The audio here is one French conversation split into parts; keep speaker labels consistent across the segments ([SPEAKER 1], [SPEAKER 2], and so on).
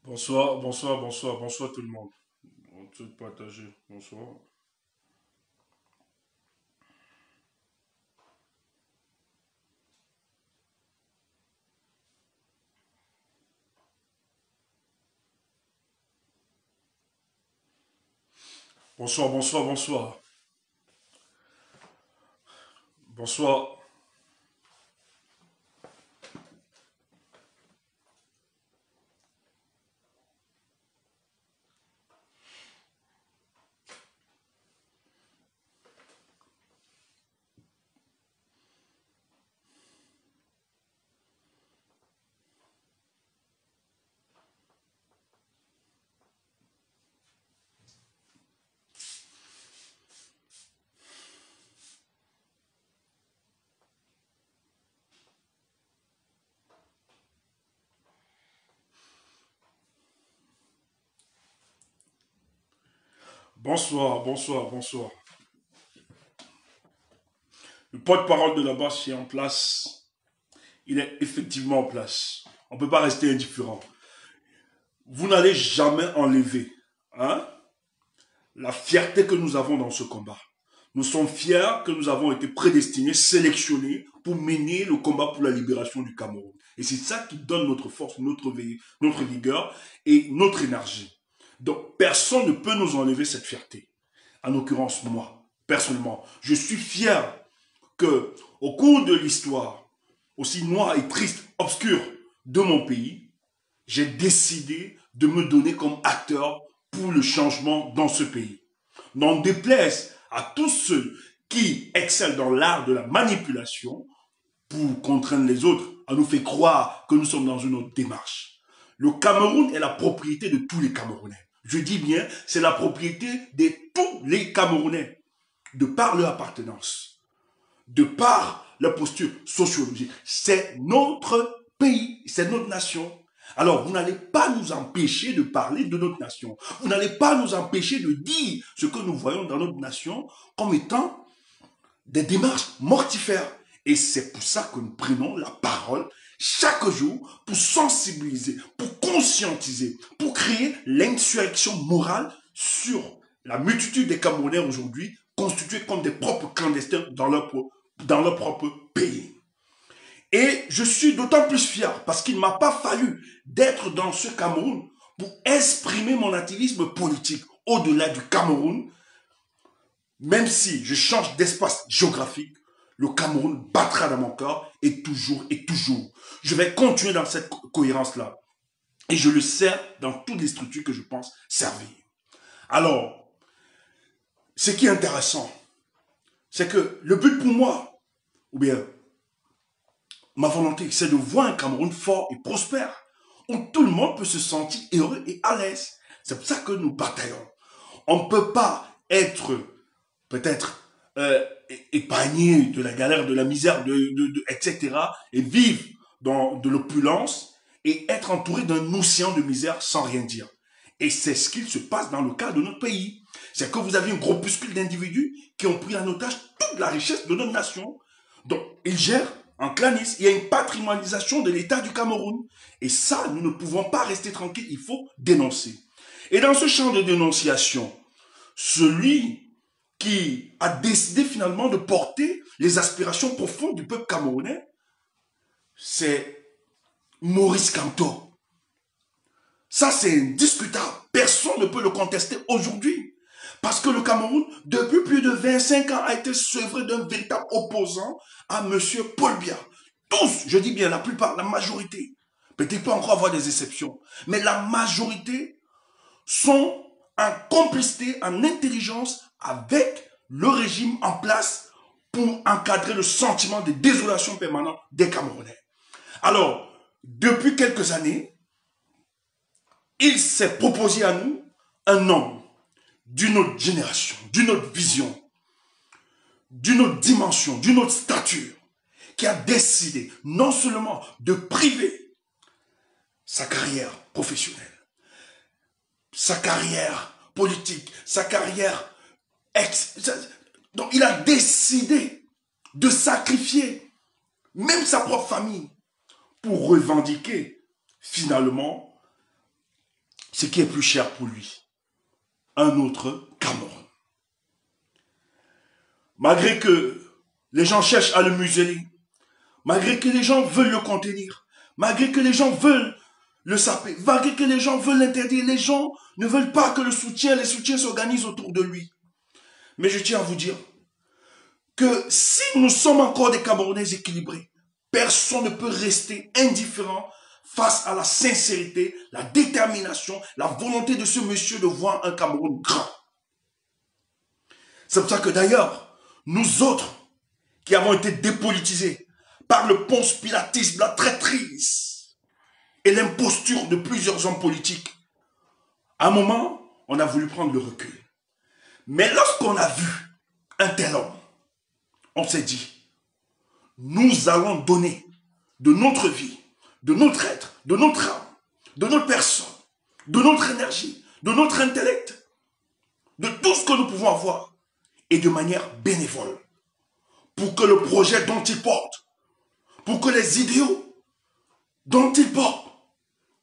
[SPEAKER 1] Bonsoir, bonsoir, bonsoir, bonsoir tout le monde. On peut partager. Bonsoir. Bonsoir, bonsoir, bonsoir. Bonsoir. Bonsoir, bonsoir, bonsoir. Le porte-parole de la base est en place. Il est effectivement en place. On ne peut pas rester indifférent. Vous n'allez jamais enlever, hein, la fierté que nous avons dans ce combat. Nous sommes fiers que nous avons été prédestinés, sélectionnés pour mener le combat pour la libération du Cameroun. Et c'est ça qui donne notre force, notre vigueur et notre énergie. Donc, personne ne peut nous enlever cette fierté. En l'occurrence, moi, personnellement, je suis fier que, au cours de l'histoire, aussi noire et triste, obscure de mon pays, j'ai décidé de me donner comme acteur pour le changement dans ce pays. N'en déplaise à tous ceux qui excellent dans l'art de la manipulation pour contraindre les autres à nous faire croire que nous sommes dans une autre démarche. Le Cameroun est la propriété de tous les Camerounais. Je dis bien, c'est la propriété de tous les Camerounais, de par leur appartenance, de par leur posture sociologique. C'est notre pays, c'est notre nation. Alors, vous n'allez pas nous empêcher de parler de notre nation. Vous n'allez pas nous empêcher de dire ce que nous voyons dans notre nation comme étant des démarches mortifères. Et c'est pour ça que nous prenons la parole chaque jour pour sensibiliser, pour conscientiser, pour créer l'insurrection morale sur la multitude des Camerounais aujourd'hui constitués comme des propres clandestins dans leur propre pays. Et je suis d'autant plus fier parce qu'il ne m'a pas fallu d'être dans ce Cameroun pour exprimer mon activisme politique au-delà du Cameroun. Même si je change d'espace géographique, le Cameroun battra dans mon cœur et toujours et toujours. Je vais continuer dans cette cohérence-là. Et je le sers dans toutes les structures que je pense servir. Alors, ce qui est intéressant, c'est que le but pour moi, ou bien ma volonté, c'est de voir un Cameroun fort et prospère, où tout le monde peut se sentir heureux et à l'aise. C'est pour ça que nous bataillons. On ne peut pas être peut-être épargné de la galère, de la misère, etc. et vivre dans de l'opulence et être entouré d'un océan de misère sans rien dire. Et c'est ce qu'il se passe dans le cas de notre pays. C'est que vous avez un groupuscule d'individus qui ont pris en otage toute la richesse de notre nation. Donc, ils gèrent en clanisme. Il y a une patrimonialisation de l'État du Cameroun. Et ça, nous ne pouvons pas rester tranquilles. Il faut dénoncer. Et dans ce champ de dénonciation, celui qui a décidé finalement de porter les aspirations profondes du peuple camerounais, c'est Maurice Kamto. Ça, c'est indiscutable. Personne ne peut le contester aujourd'hui. Parce que le Cameroun, depuis plus de 25 ans, a été sevré d'un véritable opposant à M. Paul Biya. Tous, je dis bien la plupart, la majorité. Peut-être pas encore avoir des exceptions. Mais la majorité sont en complicité, en intelligence avec le régime en place pour encadrer le sentiment de désolation permanente des Camerounais. Alors, depuis quelques années, il s'est proposé à nous un homme d'une autre génération, d'une autre vision, d'une autre dimension, d'une autre stature, qui a décidé non seulement de priver sa carrière professionnelle, sa carrière politique, sa carrière donc il a décidé de sacrifier même sa propre famille pour revendiquer finalement ce qui est plus cher pour lui, un autre Cameroun. Malgré que les gens cherchent à le museler, malgré que les gens veulent le contenir, malgré que les gens veulent le saper, malgré que les gens veulent l'interdire, les gens ne veulent pas que les soutiens s'organisent autour de lui. Mais je tiens à vous dire que si nous sommes encore des Camerounais équilibrés, personne ne peut rester indifférent face à la sincérité, la détermination, la volonté de ce monsieur de voir un Cameroun grand. C'est pour ça que d'ailleurs, nous autres, qui avons été dépolitisés par le ponce-pilatisme, la traîtrise et l'imposture de plusieurs hommes politiques, à un moment, on a voulu prendre le recul. Mais lorsqu'on a vu un tel homme, on s'est dit, nous allons donner de notre vie, de notre être, de notre âme, de notre personne, de notre énergie, de notre intellect, de tout ce que nous pouvons avoir, et de manière bénévole, pour que le projet dont il porte, pour que les idéaux dont il porte,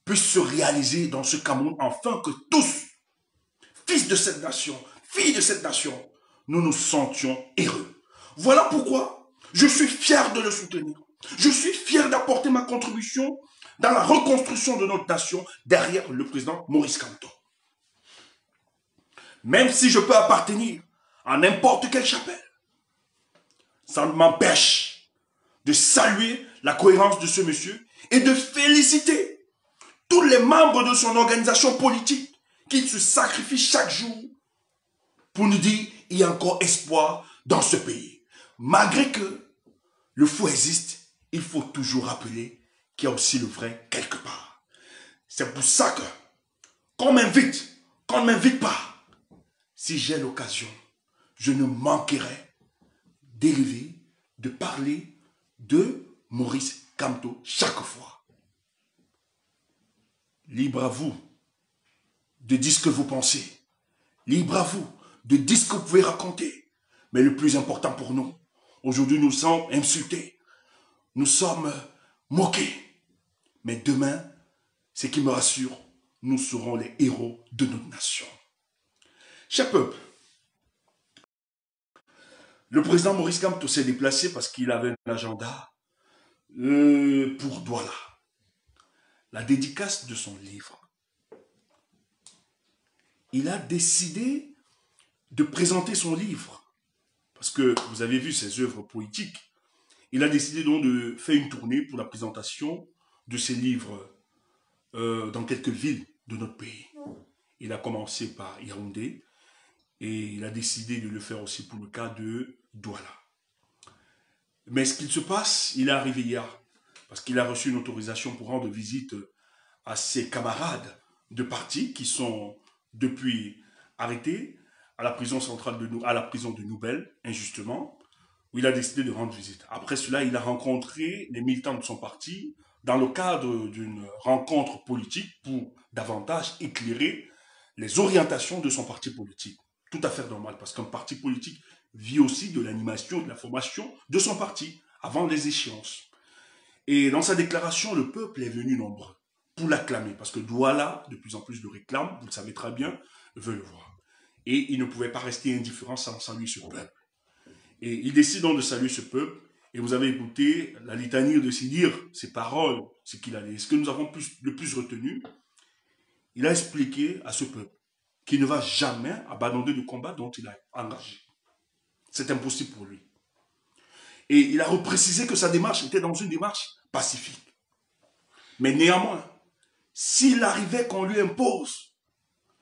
[SPEAKER 1] puissent se réaliser dans ce Cameroun, afin que tous, fils de cette nation, filles de cette nation, nous nous sentions heureux. Voilà pourquoi je suis fier de le soutenir. Je suis fier d'apporter ma contribution dans la reconstruction de notre nation derrière le président Maurice Kamto. Même si je peux appartenir à n'importe quelle chapelle, ça ne m'empêche de saluer la cohérence de ce monsieur et de féliciter tous les membres de son organisation politique qui se sacrifient chaque jour pour nous dire qu'il y a encore espoir dans ce pays. Malgré que le faux existe, il faut toujours rappeler qu'il y a aussi le vrai quelque part. C'est pour ça que, qu'on m'invite, qu'on ne m'invite pas, si j'ai l'occasion, je ne manquerai d'élever, de parler de Maurice Kamto chaque fois. Libre à vous de dire ce que vous pensez. Libre à vous de dire ce que vous pouvez raconter. Mais le plus important pour nous, aujourd'hui nous sommes insultés. Nous sommes moqués. Mais demain, ce qui me rassure, nous serons les héros de notre nation. Cher peuple, le président Maurice Kamto s'est déplacé parce qu'il avait un agenda pour Douala. La dédicace de son livre. Il a décidé de présenter son livre. Parce que vous avez vu ses œuvres poétiques. Il a décidé donc de faire une tournée pour la présentation de ses livres dans quelques villes de notre pays. Il a commencé par Yaoundé et il a décidé de le faire aussi pour le cas de Douala. Mais ce qu'il se passe, il est arrivé hier parce qu'il a reçu une autorisation pour rendre visite à ses camarades de parti qui sont depuis arrêtés à la prison centrale à la prison de Nouvelle, injustement, où il a décidé de rendre visite. Après cela, il a rencontré les militants de son parti dans le cadre d'une rencontre politique pour davantage éclairer les orientations de son parti politique. Tout à fait normal, parce qu'un parti politique vit aussi de l'animation et de la formation de son parti avant les échéances. Et dans sa déclaration, le peuple est venu nombreux pour l'acclamer, parce que Douala, de plus en plus le réclame, vous le savez très bien, veut le voir. Et il ne pouvait pas rester indifférent sans saluer ce peuple. Et il décide donc de saluer ce peuple. Et vous avez écouté la litanie de ses dires, ses paroles, ce qu'il a dit. Ce que nous avons le plus retenu, il a expliqué à ce peuple qu'il ne va jamais abandonner le combat dont il a engagé. C'est impossible pour lui. Et il a reprécisé que sa démarche était dans une démarche pacifique. Mais néanmoins, s'il arrivait qu'on lui impose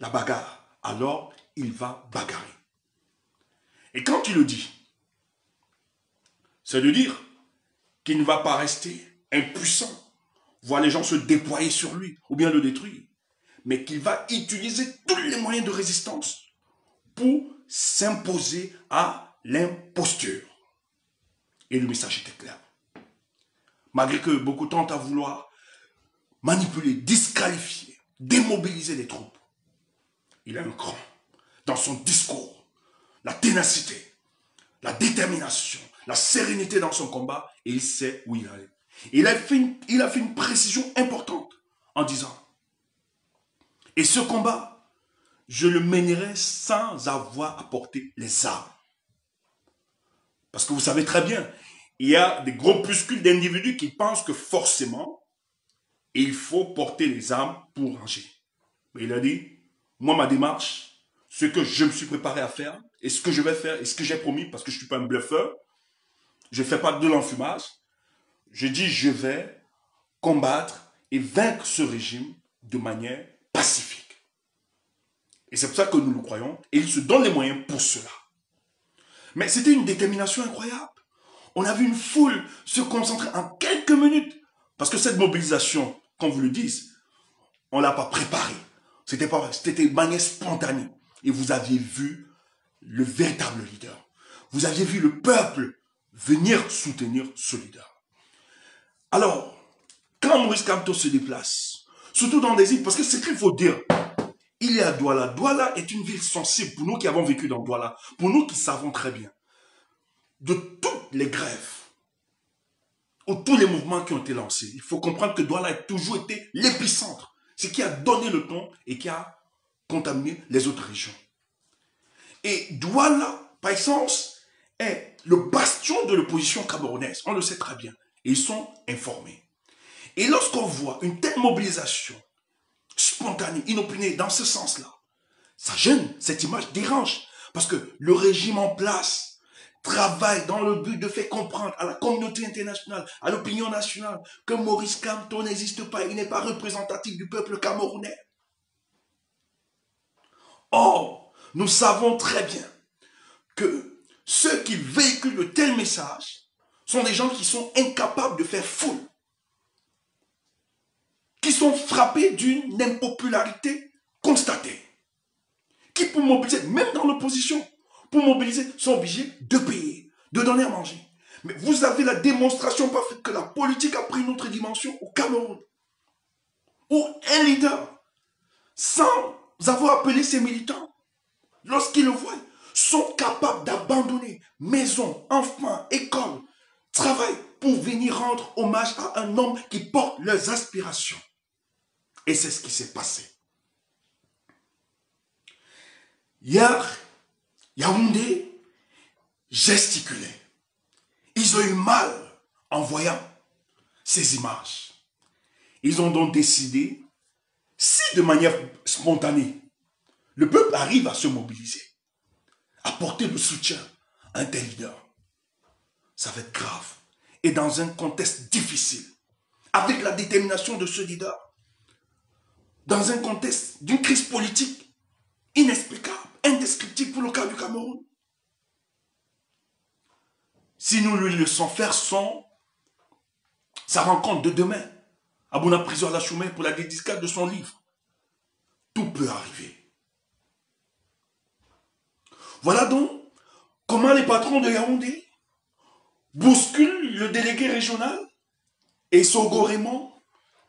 [SPEAKER 1] la bagarre, alors il va bagarrer. Et quand il le dit, c'est de dire qu'il ne va pas rester impuissant, voir les gens se déployer sur lui ou bien le détruire, mais qu'il va utiliser tous les moyens de résistance pour s'imposer à l'imposture. Et le message était clair. Malgré que beaucoup tentent à vouloir manipuler, disqualifier, démobiliser les troupes, il a un cran dans son discours, la ténacité, la détermination, la sérénité dans son combat, et il sait où il allait. Il a fait une précision importante en disant, et ce combat, je le mènerai sans avoir à porter les armes. Parce que vous savez très bien, il y a des groupuscules d'individus qui pensent que forcément, il faut porter les armes pour ranger. Mais il a dit, moi ma démarche, ce que je me suis préparé à faire, et ce que je vais faire, et ce que j'ai promis, parce que je ne suis pas un bluffeur, je ne fais pas de l'enfumage, je dis je vais combattre et vaincre ce régime de manière pacifique. Et c'est pour ça que nous le croyons, et il se donne les moyens pour cela. Mais c'était une détermination incroyable. On a vu une foule se concentrer en quelques minutes, parce que cette mobilisation, qu'on vous le dise, on ne l'a pas préparée. C'était de manière spontanée. Et vous aviez vu le véritable leader. Vous aviez vu le peuple venir soutenir ce leader. Alors, quand Maurice Kamto se déplace, surtout dans des îles, parce que c'est qu'il faut dire, il est à Douala. Douala est une ville sensible pour nous qui avons vécu dans Douala, pour nous qui savons très bien. De toutes les grèves, ou tous les mouvements qui ont été lancés, il faut comprendre que Douala a toujours été l'épicentre. Ce qui a donné le ton et qui a contaminé les autres régions. Et Douala, par essence, est le bastion de l'opposition camerounaise. On le sait très bien. Et ils sont informés. Et lorsqu'on voit une telle mobilisation spontanée, inopinée, dans ce sens-là, ça gêne, cette image dérange. Parce que le régime en place travaille dans le but de faire comprendre à la communauté internationale, à l'opinion nationale, que Maurice Kamto n'existe pas, il n'est pas représentatif du peuple camerounais. Or, nous savons très bien que ceux qui véhiculent de tels messages sont des gens qui sont incapables de faire foule, qui sont frappés d'une impopularité constatée, qui pour mobiliser, même dans l'opposition, pour mobiliser, sont obligés de payer, de donner à manger. Mais vous avez la démonstration parfaite que la politique a pris une autre dimension au Cameroun, où un leader, sans avoir appelé ses militants, lorsqu'ils le voient, sont capables d'abandonner maison, enfants, école, travail, pour venir rendre hommage à un homme qui porte leurs aspirations. Et c'est ce qui s'est passé. Hier, Yaoundé gesticulait. Ils ont eu mal en voyant ces images. Ils ont donc décidé, si de manière spontanée, le peuple arrive à se mobiliser, à porter le soutien à un tel leader, ça va être grave. Et dans un contexte difficile, avec la détermination de ce leader, dans un contexte d'une crise politique inexplicable, indescriptible pour le cas du Cameroun. Si nous lui laissons faire sa rencontre de demain à Bouna-Prison à la Choumé pour la dédicate de son livre, tout peut arriver. Voilà donc comment les patrons de Yaoundé bousculent le délégué régional et Sogo Raymond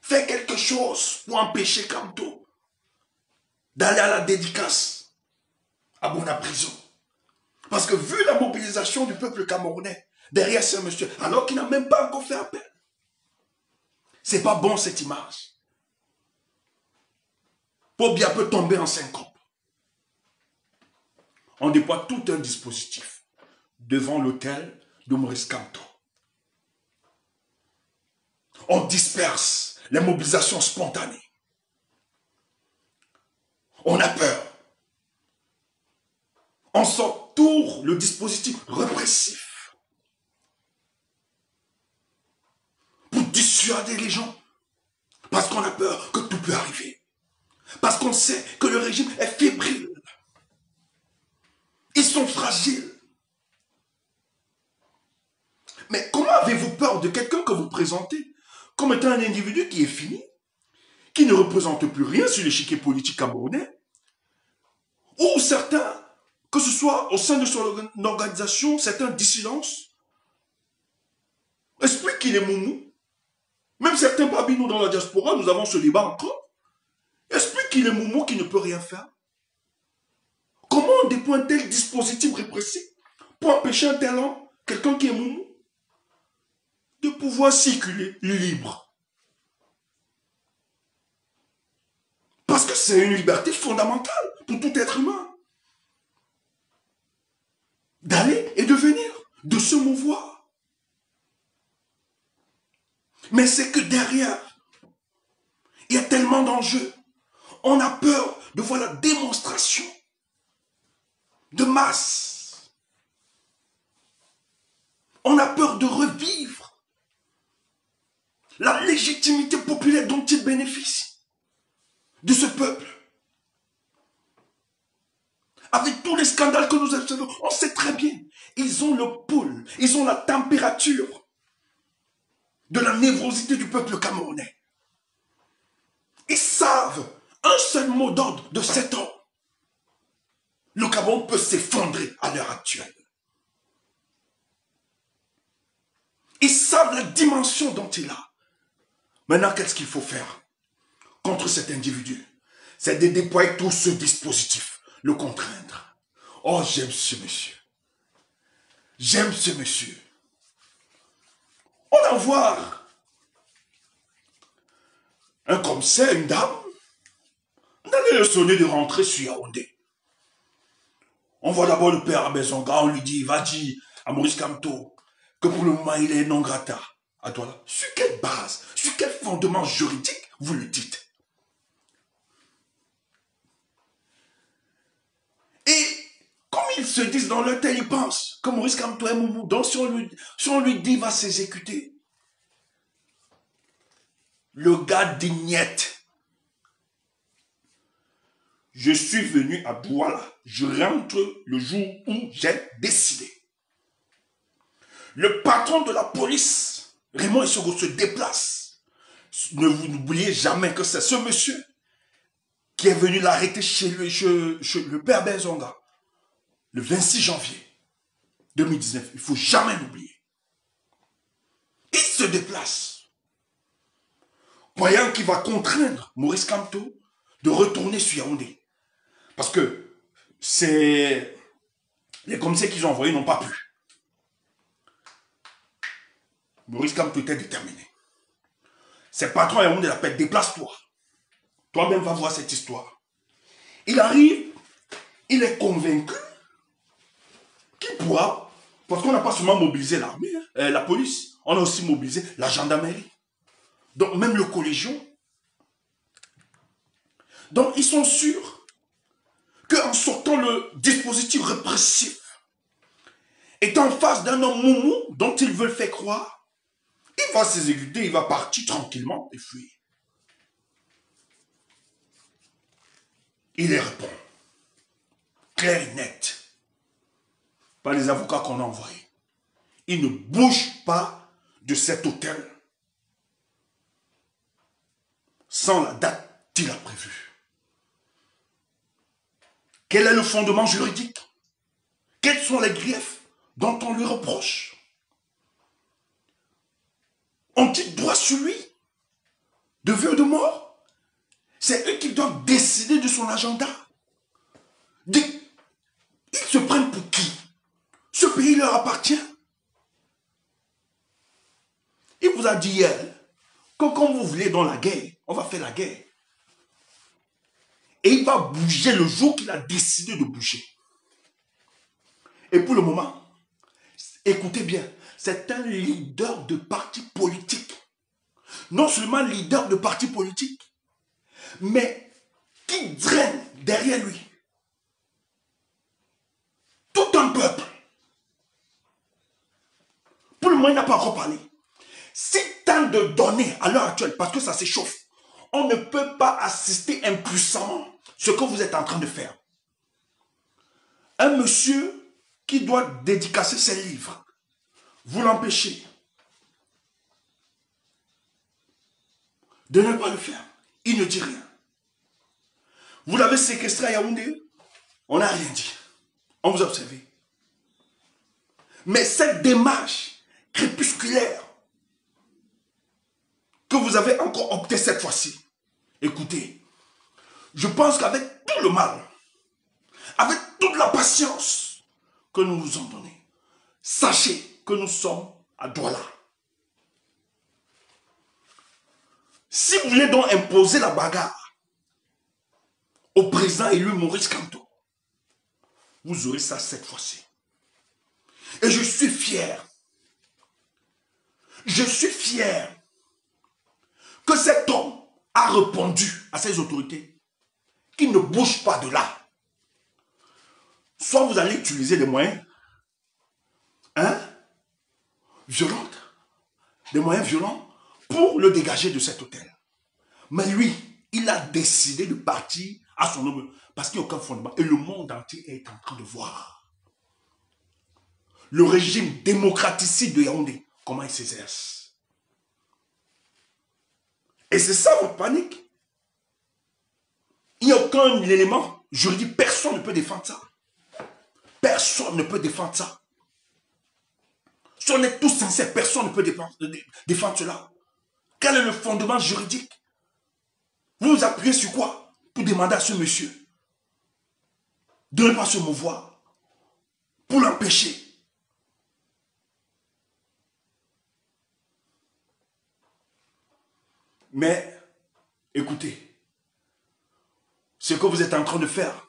[SPEAKER 1] fait quelque chose pour empêcher Kamto d'aller à la dédicace à Bouna-Prison. Parce que vu la mobilisation du peuple camerounais derrière ce monsieur, alors qu'il n'a même pas encore fait appel, c'est pas bon cette image. Pour bien peu tomber en syncope. on déploie tout un dispositif devant l'hôtel de Maurice Kamto. On disperse les mobilisations spontanées. On a peur. On s'entoure le dispositif répressif pour dissuader les gens. Parce qu'on a peur que tout peut arriver. Parce qu'on sait que le régime est fébrile. Ils sont fragiles. Mais comment avez-vous peur de quelqu'un que vous présentez comme étant un individu qui est fini, qui ne représente plus rien sur l'échiquier politique camerounais, ou certains, que ce soit au sein de son organisation, certains dissidences, expliquent qu'il est moumou. Même certains parmi nous dans la diaspora, nous avons ce débat encore, expliquent qu'il est moumou, qui ne peut rien faire. Comment on déploie un tel dispositif répressif pour empêcher un tel homme, quelqu'un qui est moumou, de pouvoir circuler libre? Parce que c'est une liberté fondamentale pour tout être humain. D'aller et de venir, de se mouvoir. Mais c'est que derrière, il y a tellement d'enjeux. On a peur de voir la démonstration de masse. On a peur de revivre la légitimité populaire dont il bénéficie, de ce peuple. Avec tous les scandales que nous observons, on sait très bien, ils ont le pôle, ils ont la température de la névrosité du peuple camerounais. Ils savent un seul mot d'ordre de cet homme. Le Cameroun peut s'effondrer à l'heure actuelle. Ils savent la dimension dont il a. Maintenant, qu'est-ce qu'il faut faire contre cet individu? C'est de déployer tout ce dispositif, le contraindre. Oh, j'aime ce monsieur. J'aime ce monsieur. On va voir un commissaire, une dame, on allait le sonner de rentrer sur Yaoundé. On voit d'abord le père Abezonga, on lui dit, va dire à Maurice Kamto que pour le moment il est non grata. À toi là, sur quelle base, sur quel fondement juridique vous le dites? Et comme ils se disent dans leur tête, ils pensent que Maurice Kamto est moumou. Donc si on lui dit va s'exécuter, le gars dit niet. Je suis venu à Douala. Je rentre le jour où j'ai décidé. Le patron de la police, Raymond Issogo, se déplace. Ne vous n'oubliez jamais que c'est ce monsieur qui est venu l'arrêter chez le père Benzonga le 26 janvier 2019. Il ne faut jamais l'oublier. Il se déplace, croyant qu'il va contraindre Maurice Kamto de retourner sur Yaoundé. Parce que c'est les commissaires qu'ils ont envoyés n'ont pas pu. Maurice Kamto était déterminé. Ses patrons à Yaoundé l'appellent, déplace-toi. Toi-même va voir cette histoire. Il arrive, il est convaincu qu'il pourra, parce qu'on n'a pas seulement mobilisé l'armée, la police, on a aussi mobilisé la gendarmerie. Donc même le collégion. Donc ils sont sûrs qu'en sortant le dispositif répressif, étant en face d'un homme moumou dont ils veulent faire croire, il va s'exécuter, il va partir tranquillement et fuir. Il les répond, clair et net, par les avocats qu'on a envoyés. Il ne bouge pas de cet hôtel sans la date qu'il a prévue. Quel est le fondement juridique? Quels sont les griefs dont on lui reproche? Ont-ils droit sur lui de vie ou de mort? C'est eux qui doivent décider de son agenda. Ils se prennent pour qui? Ce pays leur appartient. Il vous a dit hier que quand vous voulez dans la guerre, on va faire la guerre. Et il va bouger le jour qu'il a décidé de bouger. Et pour le moment, écoutez bien, c'est un leader de parti politique. Non seulement leader de parti politique, mais qui draine derrière lui tout un peuple. Pour le moment, il n'a pas encore parlé. Si tant de données à l'heure actuelle, parce que ça s'échauffe, on ne peut pas assister impuissamment ce que vous êtes en train de faire. Un monsieur qui doit dédicacer ses livres, vous l'empêchez de ne pas le faire. Il ne dit rien. Vous l'avez séquestré à Yaoundé, on n'a rien dit. On vous a observé. Mais cette démarche crépusculaire que vous avez encore opté cette fois-ci, écoutez, je pense qu'avec tout le mal, avec toute la patience que nous vous en donnons, sachez que nous sommes à Douala. Si vous voulez donc imposer la bagarre au président élu Maurice Kamto, vous aurez ça cette fois-ci. Et je suis fier que cet homme a répondu à ses autorités qu'il ne bouge pas de là. Soit vous allez utiliser des moyens violents, pour le dégager de cet hôtel. Mais lui, il a décidé de partir à son nom parce qu'il n'y a aucun fondement. Et le monde entier est en train de voir le régime démocraticide de Yaoundé, comment il s'exerce. Et c'est ça votre panique. Il n'y a aucun élément juridique. Personne ne peut défendre ça. Personne ne peut défendre ça. Si on est tous sincères, personne ne peut défendre cela. Quel est le fondement juridique? Vous vous appuyez sur quoi pour demander à ce monsieur de ne pas se mouvoir, pour l'empêcher? Mais, écoutez, ce que vous êtes en train de faire,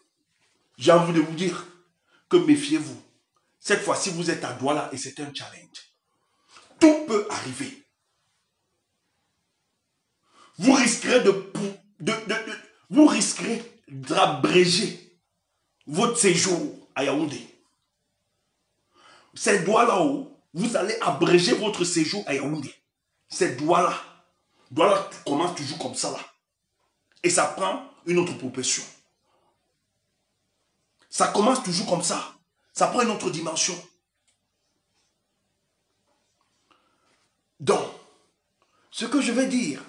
[SPEAKER 1] j'ai envie de vous dire que méfiez-vous. Cette fois-ci, vous êtes à Douala et c'est un challenge. Tout peut arriver. Vous risquerez d'abréger votre séjour à Yaoundé. C'est Douala où vous allez abréger votre séjour à Yaoundé. C'est Douala. Douala commence toujours comme ça là. Et ça prend une autre proportion. Ça commence toujours comme ça. Ça prend une autre dimension. Donc, ce que je vais dire,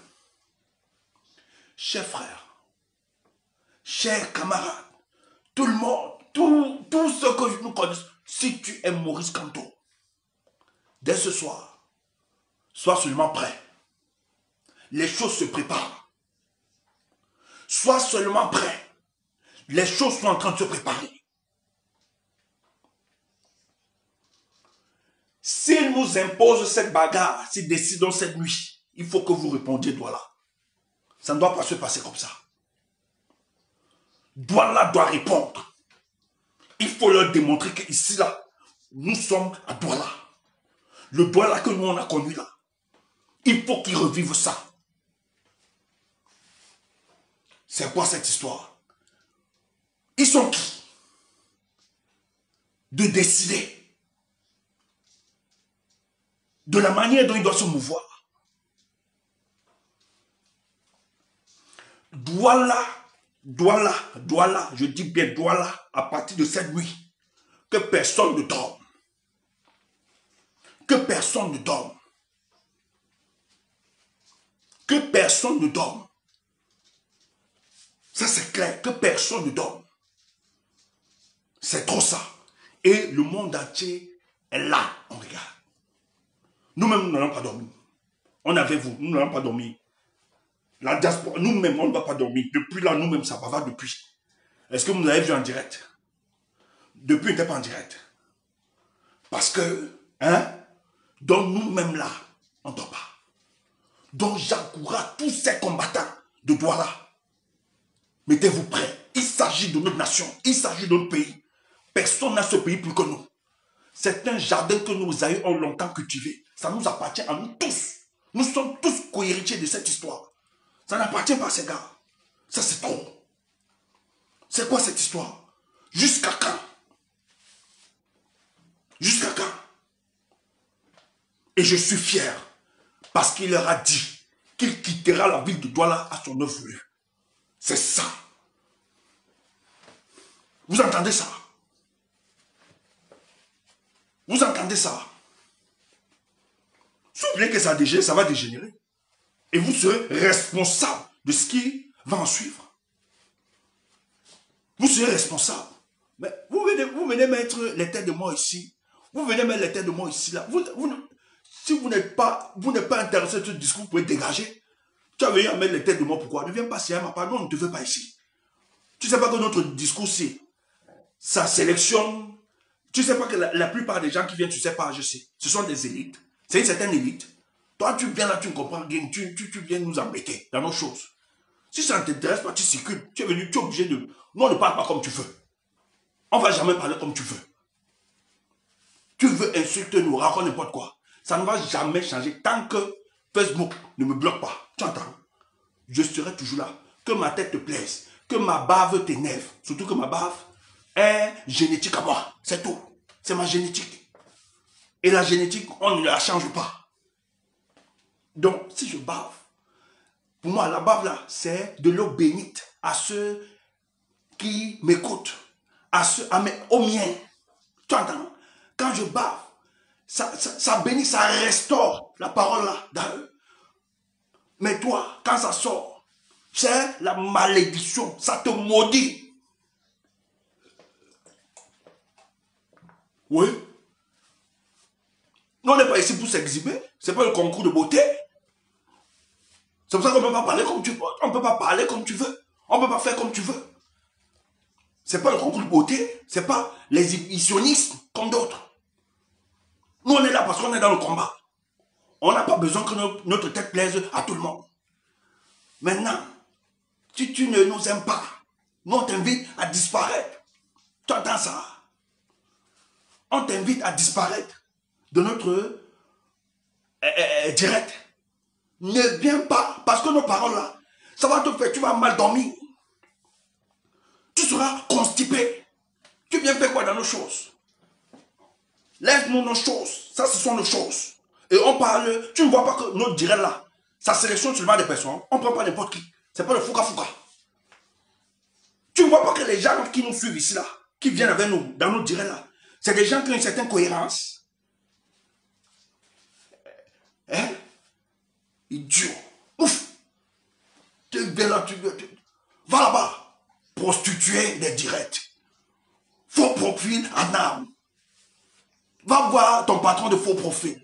[SPEAKER 1] chers frères, chers camarades, tout le monde, tout ce que nous connaissons, si tu es Maurice Kamto, dès ce soir, sois seulement prêt. Les choses se préparent. Sois seulement prêt. Les choses sont en train de se préparer. S'il nous impose cette bagarre, s'ils décident cette nuit, il faut que vous répondiez Douala. Ça ne doit pas se passer comme ça. Douala doit répondre. Il faut leur démontrer qu'ici, là, nous sommes à Douala. Le Douala que nous, on a connu là. Il faut qu'ils revivent ça. C'est quoi cette histoire? Ils sont qui de décider de la manière dont ils doivent se mouvoir? Douala, je dis bien Douala, à partir de cette nuit, que personne ne dorme. Que personne ne dorme. Que personne ne dorme. Ça c'est clair, que personne ne dorme. C'est trop ça. Et le monde entier est là, on regarde. Nous-mêmes, nous n'allons pas dormir. On est avec vous, nous n'allons pas dormir. La diaspora, nous-mêmes, on ne va pas dormir. Depuis là, nous-mêmes, ça va depuis. Est-ce que vous nous avez vu en direct? Depuis, on n'était pas en direct. Parce que, donc nous-mêmes là, on ne dort pas. Donc j'encourage tous ces combattants de Douala. Mettez-vous prêts. Il s'agit de notre nation. Il s'agit de notre pays. Personne n'a ce pays plus que nous. C'est un jardin que nos aïeux ont longtemps cultivé. Ça nous appartient à nous tous. Nous sommes tous co-héritiers de cette histoire. Ça n'appartient pas à ces gars. Ça, c'est trop. C'est quoi cette histoire? Jusqu'à quand? Jusqu'à quand? Et je suis fier parce qu'il leur a dit qu'il quittera la ville de Douala à son neveu. C'est ça. Vous entendez ça? Vous entendez ça? Si vous voulez que ça dégénère, ça va dégénérer. Et vous serez responsable de ce qui va en suivre. Vous serez responsable. Mais vous venez mettre les têtes de moi ici. Vous venez mettre les têtes de moi ici, là. Si vous n'êtes pas intéressé à ce discours, vous pouvez dégager. Tu as venu à mettre les têtes de moi, pourquoi? Ne viens pas si ma part. Non, on ne te veut pas ici. Tu ne sais pas que notre discours, c'est ça sélectionne. Tu ne sais pas que la plupart des gens qui viennent, tu ne sais pas, je sais. Ce sont des élites. C'est une certaine élite. Toi, tu viens là, tu ne comprends rien. Tu viens nous embêter dans nos choses. Si ça ne t'intéresse pas, tu circules. Tu es venu, tu es obligé de... Nous, on ne parle pas comme tu veux. On ne va jamais parler comme tu veux. Tu veux insulter, nous raconter n'importe quoi. Ça ne va jamais changer tant que Facebook ne me bloque pas. Tu entends? Je serai toujours là. Que ma tête te plaise. Que ma bave t'énerve. Surtout que ma bave est génétique à moi. C'est tout. C'est ma génétique. Et la génétique, on ne la change pas. Donc, si je bave, pour moi, la bave là, c'est de l'eau bénite à ceux qui m'écoutent, aux miens. Tu entends? Quand je bave, ça bénit, ça restaure la parole là dans eux. Mais toi, quand ça sort, c'est la malédiction, ça te maudit. Oui. Nous, on n'est pas ici pour s'exhiber. Ce n'est pas le concours de beauté. C'est pour ça qu'on ne peut pas parler comme tu veux. On ne peut pas parler comme tu veux. On ne peut pas faire comme tu veux. Ce n'est pas le concours de beauté. Ce n'est pas les exhibitionnistes comme d'autres. Nous, on est là parce qu'on est dans le combat. On n'a pas besoin que notre tête plaise à tout le monde. Maintenant, si tu ne nous aimes pas, nous, on t'invite à disparaître. Tu entends ça? On t'invite à disparaître de notre direct. Ne viens pas, parce que nos paroles là, ça va te faire, tu vas mal dormir. Tu seras constipé. Tu viens faire quoi dans nos choses? Laisse-nous nos choses. Ça, ce sont nos choses. Et on parle, tu ne vois pas que notre direct là, ça sélectionne seulement des personnes. On ne prend pas n'importe qui. C'est pas le fouca-fouca. Tu ne vois pas que les gens qui nous suivent ici là, qui viennent avec nous, dans notre direct là, c'est des gens qui ont une certaine cohérence. Hein? Idiot. Ouf. Tu viens là, va là-bas. Prostituer des directs. Faux profil en armes. Va voir ton patron de faux profil.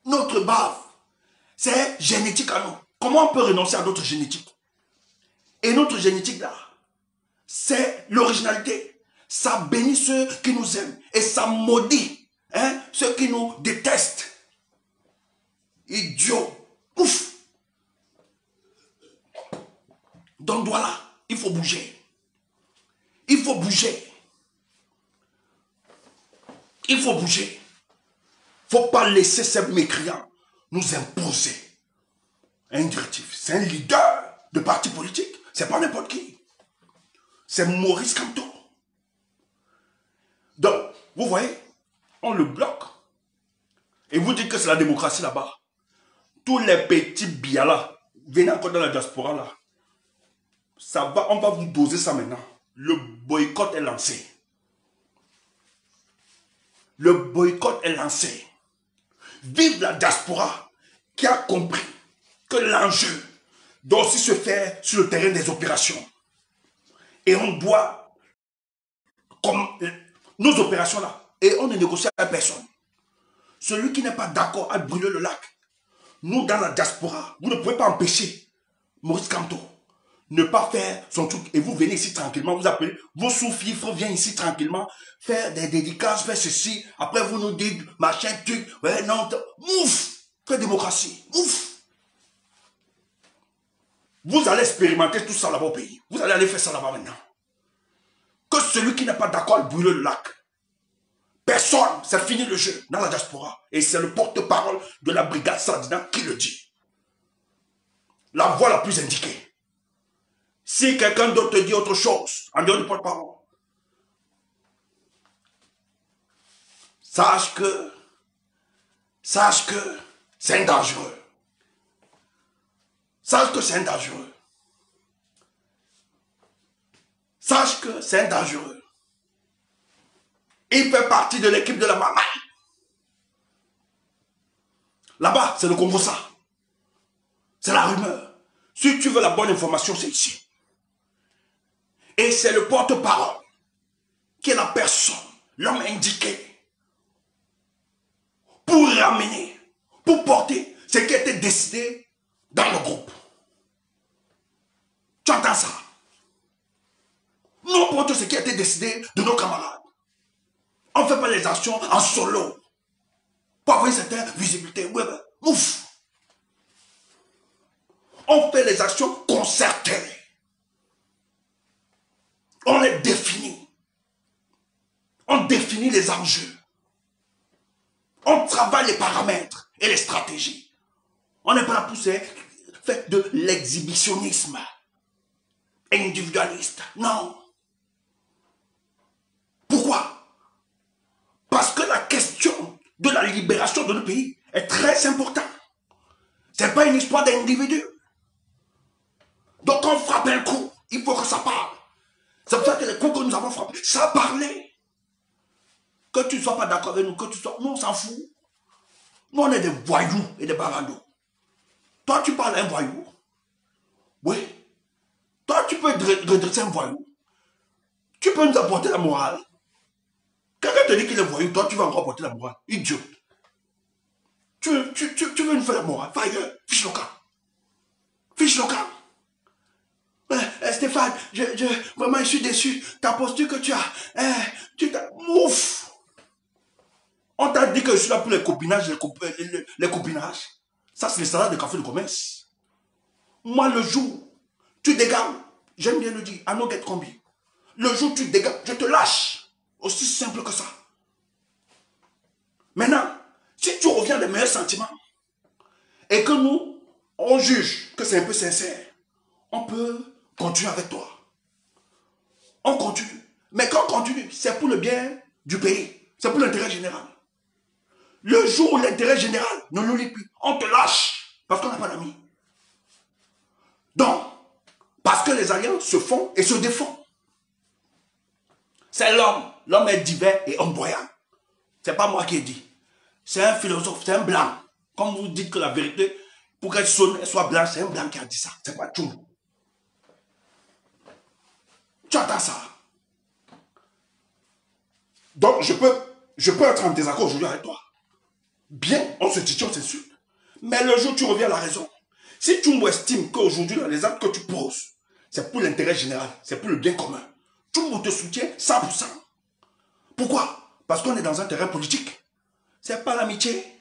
[SPEAKER 1] Notre bave, c'est génétique à nous. Comment on peut renoncer à notre génétique? Et notre génétique là, c'est l'originalité. Ça bénit ceux qui nous aiment. Et ça maudit ceux qui nous détestent. Idiot. Ouf. Donc voilà, il faut bouger. Il faut bouger. Il faut bouger. Il ne faut pas laisser ces mécréants nous imposer un directif. C'est un leader de parti politique. Ce n'est pas n'importe qui. C'est Maurice Kamto. Donc, vous voyez, on le bloque. Et vous dites que c'est la démocratie là-bas. Tous les petits bialas, venez encore dans la diaspora là. Ça va, on va vous doser ça maintenant. Le boycott est lancé. Le boycott est lancé. Vive la diaspora qui a compris que l'enjeu doit aussi se faire sur le terrain des opérations. Et on doit, comme nos opérations là, et on ne négocie avec personne. Celui qui n'est pas d'accord à brûler le lac, nous dans la diaspora, vous ne pouvez pas empêcher Maurice Kamto ne pas faire son truc. Et vous venez ici tranquillement, vous appelez, vos sous-fifres viennent ici tranquillement, faire des dédicaces, faire ceci. Après vous nous dites, machin, truc, ouais, non, ouf, quelle démocratie, ouf. Vous allez expérimenter tout ça là-bas au pays. Vous allez aller faire ça là-bas maintenant. Que celui qui n'est pas d'accord brûle le lac.
[SPEAKER 2] Personne, c'est fini le jeu dans la diaspora. Et c'est le porte-parole de la brigade Sardina qui le dit. La voix la plus indiquée. Si quelqu'un d'autre te dit autre chose, en dehors du porte-parole, sache que c'est un dangereux. Sache que c'est un dangereux. Sache que c'est un dangereux. Il fait partie de l'équipe de la Mamaï. Là-bas, c'est le Congo ça. C'est la rumeur. Si tu veux la bonne information, c'est ici. Et c'est le porte-parole qui est la personne, l'homme indiqué pour ramener, pour porter ce qui a été décidé dans le groupe. Tu entends ça? Nous on porte ce qui a été décidé de nos camarades. On ne fait pas les actions en solo pour avoir une certaine visibilité. Ouais, ben, ouf. On fait les actions concertées. On les définit. On définit les enjeux. On travaille les paramètres et les stratégies. On n'est pas là pour faire de l'exhibitionnisme individualiste. Non. Pourquoi? Parce que la question de la libération de notre pays est très importante. Ce n'est pas une histoire d'individu. Donc on frappe un coup, il faut que ça parle. C'est pour ça que les coups que nous avons frappés, ça a parlé. Que tu ne sois pas d'accord avec nous, que tu sois... Nous, on s'en fout. Nous, on est des voyous et des barandos. Toi, tu parles à un voyou. Oui. Toi, tu peux redresser un voyou. Tu peux nous apporter la morale. Quelqu'un te dit qu'il est voyou, toi, tu vas encore apporter la morale. Idiot. Tu veux nous faire la morale. Va ailleurs. Fiche le camp. Fiche le camp. Stéphane, vraiment, je suis déçu. Ta posture que tu as, ouf. On t'a dit que je suis là pour les copinages, les copinages. Ça, c'est les salades de café de commerce. Moi, le jour, tu dégages, j'aime bien le dire, à no get combi. Le jour où tu dégages, je te lâche. Aussi simple que ça. Maintenant, si tu reviens des meilleurs sentiments, et que nous, on juge que c'est un peu sincère, on peut continuer avec toi. On continue. Mais quand on continue, c'est pour le bien du pays. C'est pour l'intérêt général. Le jour où l'intérêt général ne nous lie plus, on te lâche. Parce qu'on n'a pas d'amis. Donc, parce que les alliances se font et se défont. C'est l'homme. L'homme est divers et omboyant. C'est pas moi qui ai dit. C'est un philosophe, c'est un blanc. Comme vous dites que la vérité, pour qu'elle soit blanche, c'est un blanc qui a dit ça. C'est pas tout. Tu entends ça? Donc, je peux être en désaccord aujourd'hui avec toi. Bien, on se dit, on s'insulte. Mais le jour où tu reviens à la raison, si tu estimes qu'aujourd'hui, les actes que tu poses, c'est pour l'intérêt général, c'est pour le bien commun, tout le monde te soutient 100%. Pourquoi? Parce qu'on est dans un terrain politique. C'est pas l'amitié.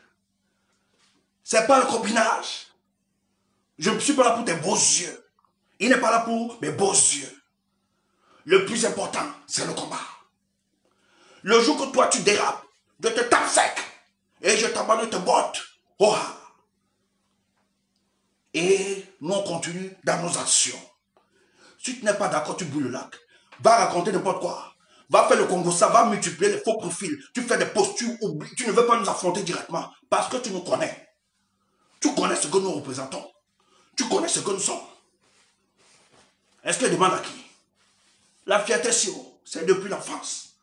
[SPEAKER 2] C'est pas le copinage. Je ne suis pas là pour tes beaux yeux. Il n'est pas là pour mes beaux yeux. Le plus important, c'est le combat. Le jour que toi tu dérapes, je te tape sec et je t'abandonne tes bottes. Oh. Et nous on continue dans nos actions. Si tu n'es pas d'accord, tu bouilles le lac. Va raconter n'importe quoi. Va faire le Congo, ça va multiplier les faux profils. Tu fais des postures, oublie. Tu ne veux pas nous affronter directement parce que tu nous connais. Tu connais ce que nous représentons. Tu connais ce que nous sommes. Est-ce que je demande à qui? La fierté, c'est depuis l'enfance.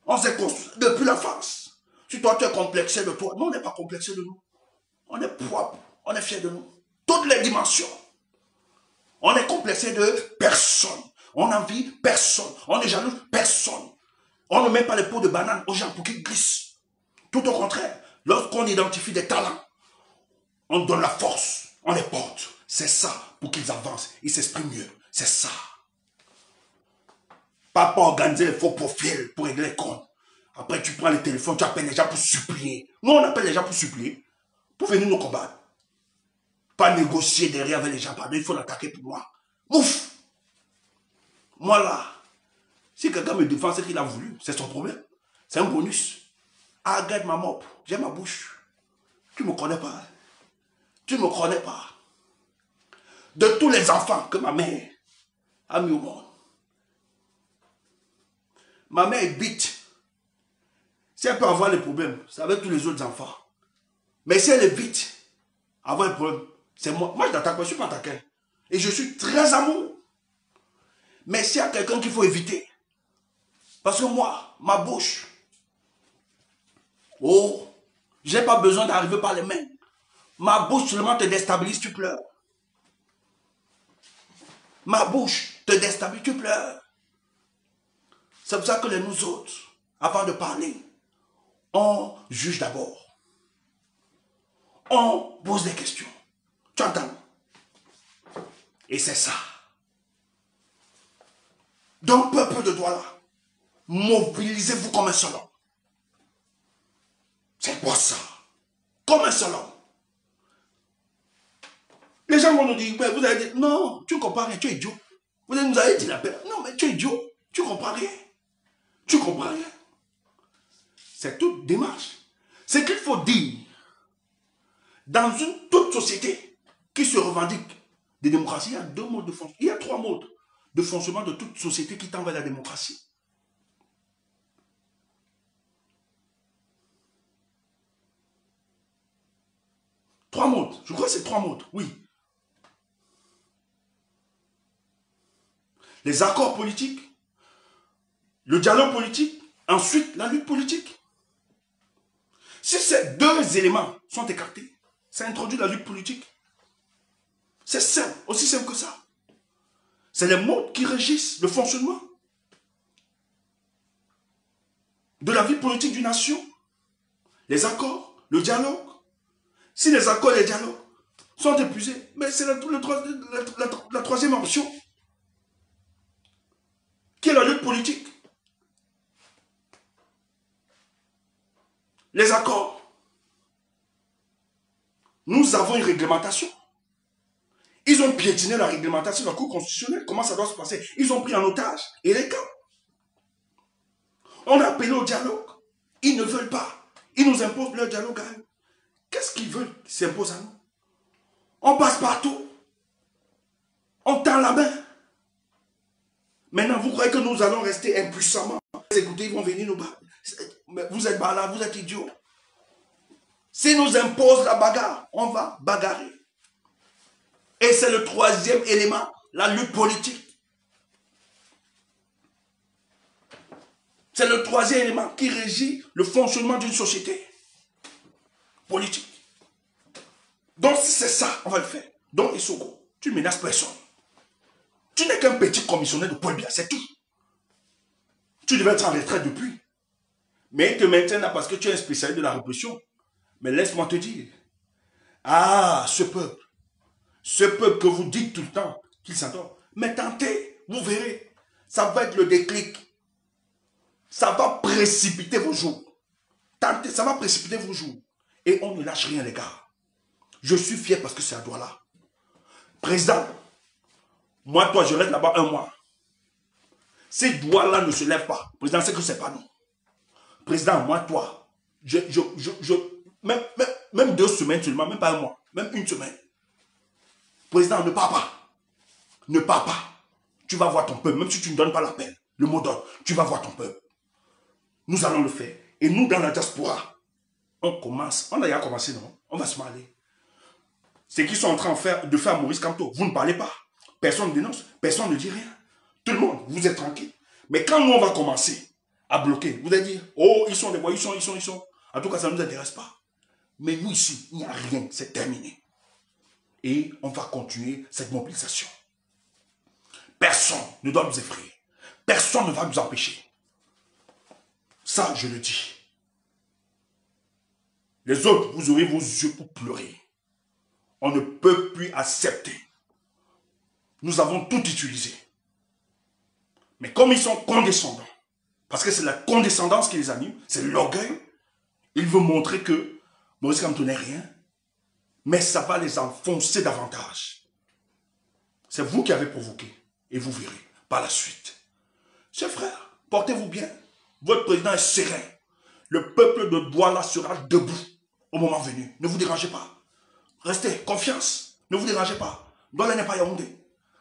[SPEAKER 2] On s'est construit depuis l'enfance. Si toi tu es complexé de toi, nous on n'est pas complexé de nous. On est propre, on est fier de nous. Toutes les dimensions. On est complexé de personne. On n'envie personne. On est jaloux personne. On ne met pas les pots de banane aux gens pour qu'ils glissent. Tout au contraire, lorsqu'on identifie des talents, on donne la force, on les porte. C'est ça pour qu'ils avancent, ils s'expriment mieux. C'est ça. Pas organiser les faux profils pour régler les comptes. Après, tu prends le téléphone, tu appelles les gens pour supplier. Nous, on appelle les gens pour supplier, pour venir nous combattre. Pas négocier derrière avec les gens. Pardon, il faut l'attaquer pour moi. Ouf! Moi là, si quelqu'un me défend, c'est qu'il a voulu. C'est son problème. C'est un bonus. I get ma mop. J'ai ma bouche. Tu ne me connais pas. Tu ne me connais pas. De tous les enfants que ma mère a mis au monde, ma mère est vite. Si elle peut avoir les problèmes, c'est avec tous les autres enfants. Mais si elle est vite, avoir les problèmes, c'est moi. Moi, je n'attaque pas, je ne suis pas attaqué. Et je suis très amoureux. Mais s'il y a quelqu'un qu'il faut éviter, parce que moi, ma bouche, oh, je n'ai pas besoin d'arriver par les mains. Ma bouche seulement te déstabilise, tu pleures. Ma bouche te déstabilise, tu pleures. C'est pour ça que nous autres, avant de parler, on juge d'abord. On pose des questions. Tu entends? Et c'est ça. Donc, peuple de Douala, mobilisez-vous comme un seul homme. C'est quoi ça? Comme un seul homme. Les gens vont nous dire, vous allez dire, non, tu ne comprends rien, tu es idiot. Vous allez nous avez dit la peine. Non, mais tu es idiot. Tu ne comprends rien. Tu ne comprends rien. C'est toute démarche. C'est qu'il faut dire, dans toute société qui se revendique de démocratie, il y a deux modes de fonctionnement. Il y a trois modes de fonctionnement de toute société qui tend vers la démocratie. Trois modes. Je crois que c'est trois modes, oui. Les accords politiques, le dialogue politique, ensuite la lutte politique. Si ces deux éléments sont écartés, ça introduit la lutte politique. C'est simple, aussi simple que ça. C'est les modes qui régissent le fonctionnement de la vie politique d'une nation. Les accords, le dialogue. Si les accords et les dialogues sont épuisés, mais c'est la troisième option, qui est la lutte politique. Les accords. Nous avons une réglementation. Ils ont piétiné la réglementation de la Cour constitutionnelle. Comment ça doit se passer? Ils ont pris en otage. Et les cas. On a appelé au dialogue. Ils ne veulent pas. Ils nous imposent leur dialogue à eux. Qu'est-ce qu'ils veulent qui s'impose à nous? On passe partout. On tend la main. Maintenant, vous croyez que nous allons rester impuissamment? Écoutez, ils vont venir nous battre. Vous êtes là, vous êtes idiots. S'ils nous imposent la bagarre, on va bagarrer. Et c'est le troisième élément, la lutte politique. C'est le troisième élément qui régit le fonctionnement d'une société politique. Donc si c'est ça, on va le faire. Donc Issogo, tu ne menaces personne. Tu n'es qu'un petit commissionnaire de Paul Biya, c'est tout. Tu devais être en retraite depuis. Mais ils te maintiennent là parce que tu es un spécialiste de la répression. Mais laisse-moi te dire. Ah, ce peuple que vous dites tout le temps qu'il s'endort. Mais tentez, vous verrez. Ça va être le déclic. Ça va précipiter vos jours. Tentez, ça va précipiter vos jours. Et on ne lâche rien, les gars. Je suis fier parce que c'est à Douala. Président, moi, toi, je reste là-bas 1 mois. Si Douala ne se lève pas, président, c'est que c'est pas nous. Président, moi, toi, même 2 semaines seulement, même pas 1 mois, même 1 semaine. Président, ne pars pas. Ne pars pas. Tu vas voir ton peuple, même si tu ne donnes pas la peine. Le mot d'ordre, tu vas voir ton peuple. Nous allons le faire. Et nous, dans la diaspora, on commence. On a déjà commencé, non? On va se marier. C'est qu'ils sont en train de faire Maurice Kamto. Vous ne parlez pas. Personne ne dénonce. Personne ne dit rien. Tout le monde, vous êtes tranquille. Mais quand nous, on va commencer à bloquer, vous allez dire, oh, ils sont des voix, ils sont. En tout cas, ça ne nous intéresse pas. Mais nous, ici, il n'y a rien. C'est terminé. Et on va continuer cette mobilisation. Personne ne doit nous effrayer. Personne ne va nous empêcher. Ça, je le dis. Les autres, vous aurez vos yeux pour pleurer. On ne peut plus accepter. Nous avons tout utilisé. Mais comme ils sont condescendants, parce que c'est la condescendance qui les anime, c'est l'orgueil, ils veulent montrer que Maurice Kamto n'est rien, mais ça va les enfoncer davantage. C'est vous qui avez provoqué, et vous verrez par la suite. Chers frères, portez-vous bien. Votre président est serein. Le peuple de Douala sera debout au moment venu. Ne vous dérangez pas. Restez, confiance. Ne vous dérangez pas. Douala n'est pas Yaoundé.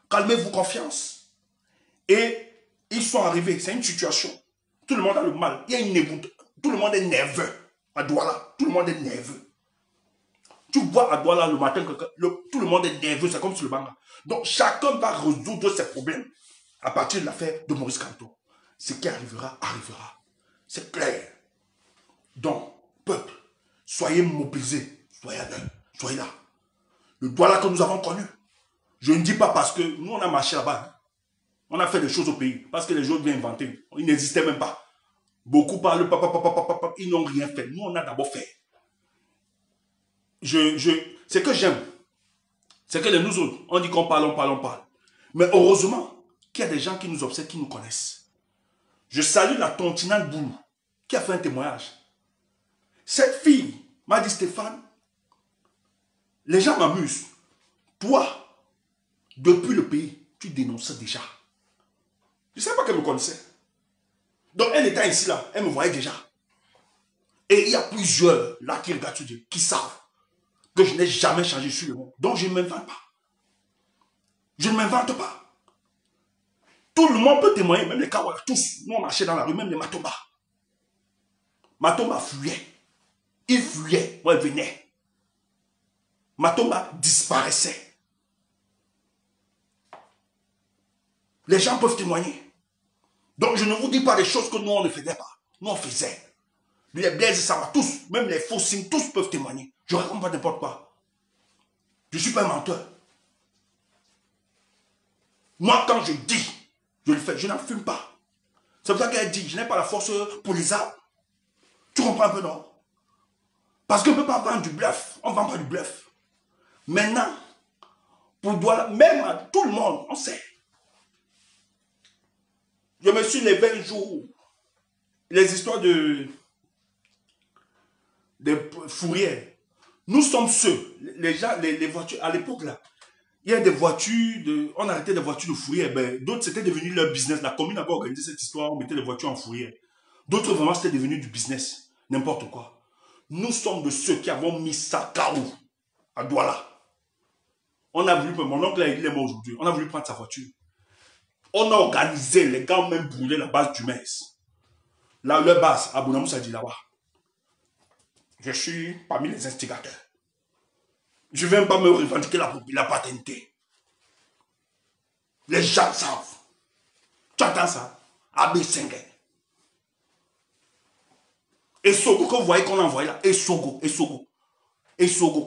[SPEAKER 2] Calmez-vous, confiance. Et ils sont arrivés. C'est une situation. Tout le monde a le mal. Il y a une écoute. Tout le monde est nerveux. À Douala, tout le monde est nerveux. Tu vois à Douala le matin, tout le monde est nerveux. C'est comme sur le Banga. Donc chacun va résoudre ses problèmes à partir de l'affaire de Maurice Kamto. Ce qui arrivera, arrivera. C'est clair. Donc, peuple, soyez mobilisés. Soyez là. Soyez là. Le Douala que nous avons connu. Je ne dis pas parce que nous, on a marché là-bas. Hein. On a fait des choses au pays. Parce que les gens viennent inventer. Ils n'existaient même pas. Beaucoup parlent, papa, ils n'ont rien fait. Nous, on a d'abord fait. Ce que j'aime, c'est que nous autres, on dit qu'on parle, on parle. Mais heureusement qu'il y a des gens qui nous observent, qui nous connaissent. Je salue la Tontinale Boulou, qui a fait un témoignage. Cette fille m'a dit, Stéphane, les gens m'amusent. Toi, depuis le pays, tu dénonçais déjà. Je ne sais pas qu'elle me connaissait. Donc elle était ici là, elle me voyait déjà. Et il y a plusieurs là qui regardent qui savent que je n'ai jamais changé sur le monde. Donc je ne m'invente pas. Je ne m'invente pas. Tout le monde peut témoigner, même les Kawala, tous. Nous on marchait dans la rue, même les Matomba. Matomba fuyait. Il fuyait, moi il venait. Matomba disparaissait. Les gens peuvent témoigner. Donc je ne vous dis pas des choses que nous on ne faisait pas. Nous on faisait. Les Blaise Samba, tous, même les faux signes, tous peuvent témoigner. Je ne raconte pas n'importe quoi. Je ne suis pas un menteur. Moi quand je dis, je le fais, je n'en fume pas. C'est pour ça qu'elle dit, je n'ai pas la force pour les armes. Tu comprends un peu, non? Parce qu'on ne peut pas vendre du bluff. On ne vend pas du bluff. Maintenant, pour Douala, même à tout le monde, on sait. Je me suis levé un jour. Les histoires des fourrières. Nous sommes ceux, les gens, les voitures, à l'époque là, il y a des voitures, on arrêtait des voitures de fourrière. Ben, d'autres, c'était devenu leur business. La commune avait organisé cette histoire, on mettait les voitures en fourrière. D'autres, vraiment, c'était devenu du business. N'importe quoi. Nous sommes de ceux qui avons mis ça KO à Douala. On a voulu, mon oncle il est mort aujourd'hui, on a voulu prendre sa voiture. On a organisé, les gars ont même brûlé la base du MES. Là, leur base, à Bounamoussa dit là-bas. Je suis parmi les instigateurs. Je ne vais même pas me revendiquer la paternité. Les gens savent. Tu entends ça? AB5. Et Sogo, que vous voyez qu'on a envoyé là, et Sogo,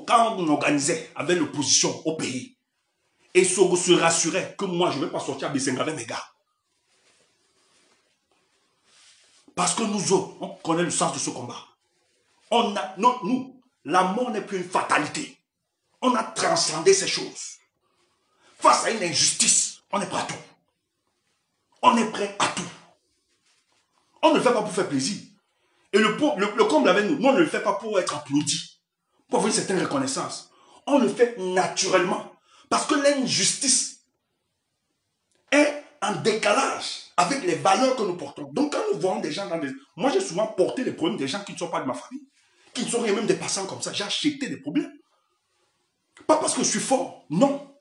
[SPEAKER 2] quand on organisait avec l'opposition au pays, et Sogo se rassurait que moi, je ne vais pas sortir à B5 avec mes gars. Parce que nous autres, on connaît le sens de ce combat. Nous, la mort n'est plus une fatalité. On a transcendé ces choses. Face à une injustice, on est prêt à tout. On est prêt à tout. On ne le fait pas pour faire plaisir. Et le comble avec nous, on ne le fait pas pour être applaudi, pour avoir une certaine reconnaissance. On le fait naturellement. Parce que l'injustice est en décalage avec les valeurs que nous portons. Donc quand nous voyons des gens dans des... Moi j'ai souvent porté les problèmes des gens qui ne sont pas de ma famille, qui ne sont rien, même des passants comme ça. J'ai acheté des problèmes. Pas parce que je suis fort, non.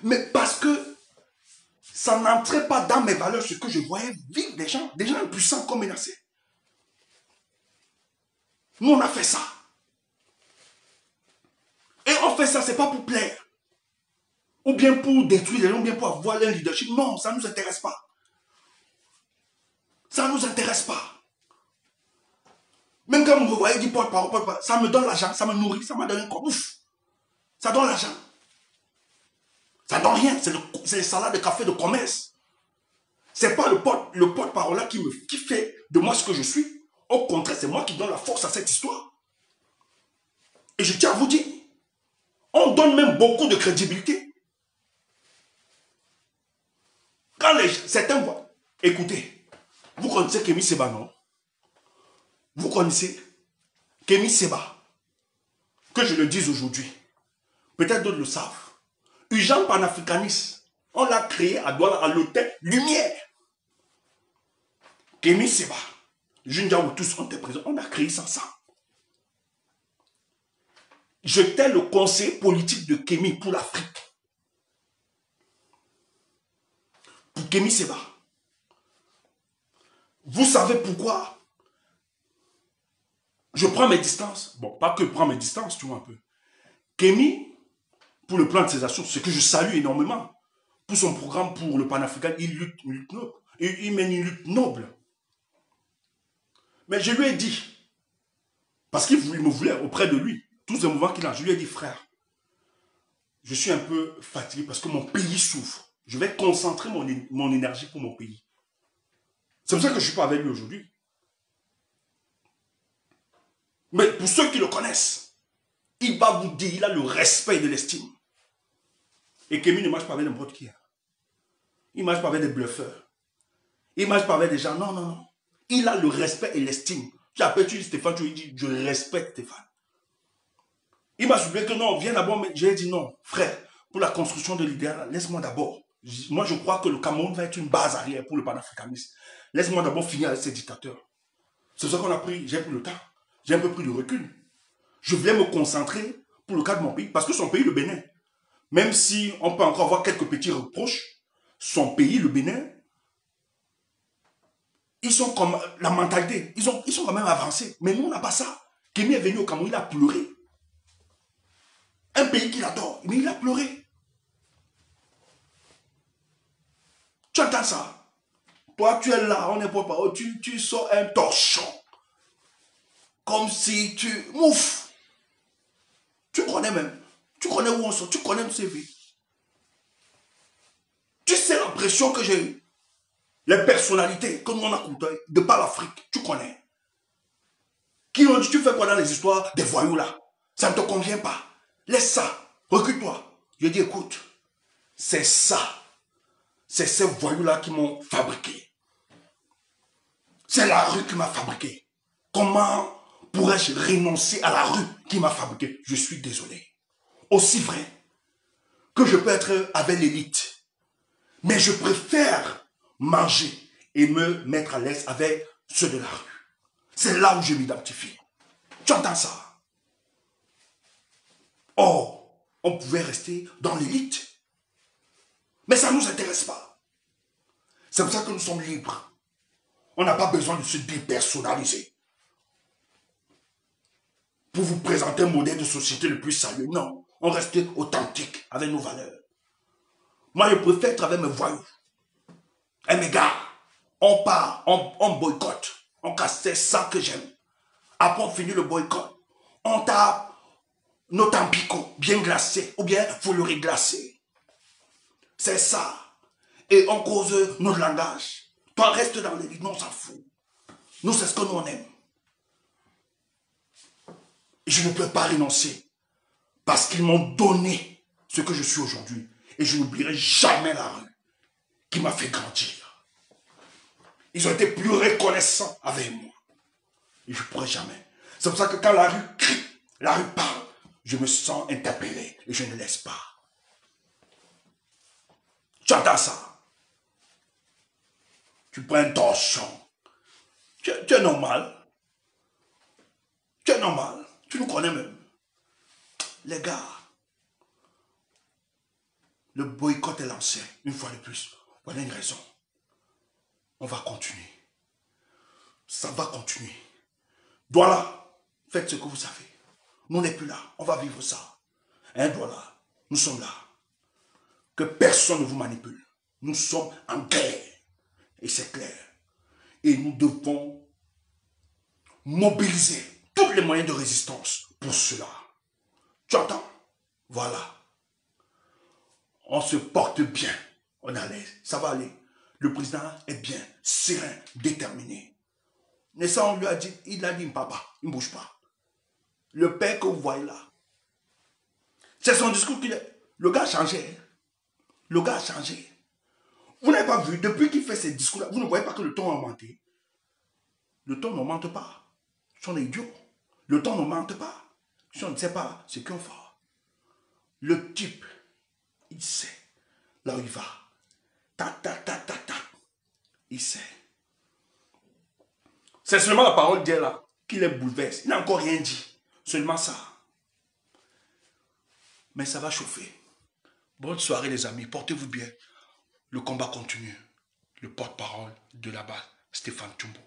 [SPEAKER 2] Mais parce que ça n'entrait pas dans mes valeurs, ce que je voyais vivre des gens impuissants comme menacés. Nous, on a fait ça. Et on fait ça, ce n'est pas pour plaire. Ou bien pour détruire les gens, ou bien pour avoir leur leadership. Non, ça ne nous intéresse pas. Ça ne nous intéresse pas. Même quand vous me voyez dire porte-parole, ça me donne l'argent, ça me nourrit, ça me donne un corps. Ouf. Ça donne l'argent. Ça donne rien. C'est le salaire de café de commerce. Ce n'est pas le porte-parole là qui fait de moi ce que je suis. Au contraire, c'est moi qui donne la force à cette histoire. Et je tiens à vous dire, on donne même beaucoup de crédibilité. Quand certains voient, écoutez, vous connaissez Kémy Seba, non? Vous connaissez Kémy Seba, que je le dise aujourd'hui. Peut-être d'autres le savent. Urgent panafricaniste, on l'a créé à Douala, à l'hôtel Lumière. Kémy Seba, Junja ou tous on était présents. On a créé ça ensemble. J'étais le conseiller politique de Kémy pour l'Afrique. Pour Kémy Séba. Vous savez pourquoi je prends mes distances? Bon, pas que je prends mes distances, tu vois un peu. Kémy, pour le plan de ses actions, ce que je salue énormément, pour son programme pour le panafricain, il lutte noble. Il mène une lutte noble. Mais je lui ai dit, parce qu'il me voulait auprès de lui, tous les mouvements qu'il a, je lui ai dit, frère, je suis un peu fatigué parce que mon pays souffre. Je vais concentrer mon énergie pour mon pays. C'est pour ça que je ne suis pas avec lui aujourd'hui. Mais pour ceux qui le connaissent, il va vous dire, il a le respect de l'estime. Et Kémy ne marche pas avec n'importe qui. Il ne marche pas avec des bluffeurs. Il ne marche pas avec des gens. Non, non, non. Il a le respect et l'estime. Tu appelles, tu dis Stéphane, tu lui dis, je respecte Stéphane. Il m'a soulevé que non, viens d'abord. Mais j'ai dit non, frère, pour la construction de l'idéal, laisse-moi d'abord. Moi, je crois que le Cameroun va être une base arrière pour le panafricanisme. Laisse-moi d'abord finir avec ces dictateurs. C'est ça qu'on a pris. J'ai pris le temps. J'ai un peu pris de recul. Je voulais me concentrer pour le cas de mon pays. Parce que son pays, le Bénin, même si on peut encore avoir quelques petits reproches, son pays, le Bénin, ils sont comme la mentalité. Ils sont quand même avancés. Mais nous, on n'a pas ça. Kémy est venu au Cameroun, il a pleuré. Un pays qu'il adore, mais il a pleuré. Tu entends ça? Toi, tu es là, on n'est pas. Tu sors un torchon. Comme si tu... Ouf! Tu connais même. Tu connais où on sort. Tu connais le CV. Tu sais la pression que j'ai eue. Les personnalités que nous on a côtoyées de par l'Afrique. Tu connais. Qui ont dit, tu fais quoi dans les histoires des voyous là? Ça ne te convient pas. Laisse ça. Recule-toi. Je dis, écoute, c'est ça. C'est ces voyous-là qui m'ont fabriqué. C'est la rue qui m'a fabriqué. Comment pourrais-je renoncer à la rue qui m'a fabriqué? Je suis désolé. Aussi vrai que je peux être avec l'élite, mais je préfère manger et me mettre à l'aise avec ceux de la rue. C'est là où je m'identifie. Tu entends ça? Or, on pouvait rester dans l'élite. Mais ça ne nous intéresse pas. C'est pour ça que nous sommes libres. On n'a pas besoin de se dépersonnaliser. Pour vous présenter un modèle de société le plus sérieux. Non, on reste authentique avec nos valeurs. Moi, je préfère être avec mes voyous. Et mes gars, on part, on boycotte. On casse, c'est ça que j'aime. Après, on finit le boycott. On tape nos tampicots bien glacés ou bien fouleries glacées. C'est ça. Et on cause notre langage. Toi, reste dans les livres, non, on s'en fout. Nous, c'est ce que nous, on aime. Et je ne peux pas renoncer. Parce qu'ils m'ont donné ce que je suis aujourd'hui. Et je n'oublierai jamais la rue qui m'a fait grandir. Ils ont été plus reconnaissants avec moi. Et je ne pourrai jamais. C'est pour ça que quand la rue crie, la rue parle, je me sens interpellé et je ne laisse pas. Tu entends ça? Tu prends un torchon. Tu es normal. Tu es normal. Tu nous connais même. Les gars, le boycott est lancé, une fois de plus. Voilà une raison. On va continuer. Ça va continuer. Voilà, faites ce que vous savez. Nous n'est plus là, on va vivre ça. Voilà, nous sommes là. Que personne ne vous manipule. Nous sommes en guerre. Et c'est clair. Et nous devons mobiliser tous les moyens de résistance pour cela. Tu entends? Voilà. On se porte bien. On est à l'aise. Ça va aller. Le président est bien, serein, déterminé. Mais ça, on lui a dit, il a dit, papa, il ne bouge pas. Le père que vous voyez là, c'est son discours qu'il est. Le gars a changé. Le gars a changé. Vous n'avez pas vu, depuis qu'il fait ces discours-là, vous ne voyez pas que le ton a augmenté. Le ton n'augmente pas. Ils sont idiots. Le ton n'augmente pas. Si on ne sait pas ce qu'on fait. Le type, il sait là où il va. Ta, ta, ta, ta, ta. Il sait. C'est seulement la parole d'Dieu là qui les bouleverse. Il n'a encore rien dit. Seulement ça. Mais ça va chauffer. Bonne soirée les amis. Portez-vous bien. Le combat continue. Le porte-parole de la base, Stéphane Tchumbo.